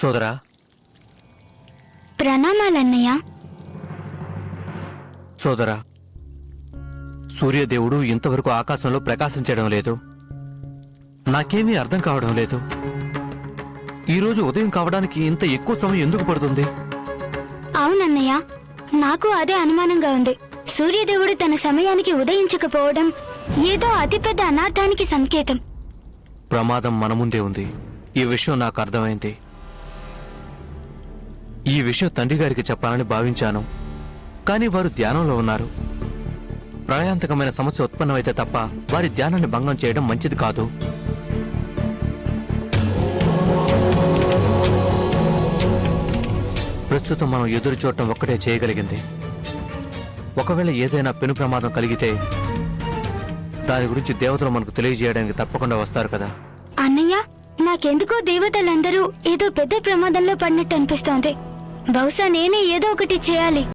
సోదరా, ప్రణామాలన్నయ్య. సోదరా, సూర్యదేవుడు ఇంతవరకు ఆకాశంలో ప్రకాశించడం లేదు. నాకేమీ అర్థం కావడం లేదు. ఈరోజు ఉదయం కావడానికి ఇంత ఎక్కువ సమయం ఎందుకు పడుతుంది? అవునన్నయ్య, నాకు అదే అనుమానంగా ఉంది. సూర్యదేవుడు తన సమయానికి ఉదయించకపోవడం ఏదో అతిపెద్ద అనార్థానికి సంకేతం. ప్రమాదం మన ముందే ఉంది. ఈ విషయం నాకు అర్థమైంది. ఈ విషయం తండ్రి గారికి చెప్పాలని భావించాను, కానీ వారు ధ్యానంలో ఉన్నారు. ప్రాయాంతకమైన సమస్య ఉత్పన్నమైతే తప్ప వారి ధ్యానాన్ని భంగం చేయడం మంచిది కాదు. ప్రస్తుతం మనం ఎదురు చూడటం ఒక్కటే చేయగలిగింది. ఒకవేళ ఏదైనా పెను ప్రమాదం కలిగితే దాని గురించి దేవతలు మనకు తెలియజేయడానికి తప్పకుండా వస్తారు కదా. అన్నయ్య, నాకెందుకో దేవతలందరూ ఏదో పెద్ద ప్రమాదంలో పడినట్టు అనిపిస్తోంది. బహుశా నేనే ఏదో ఒకటి చేయాలి.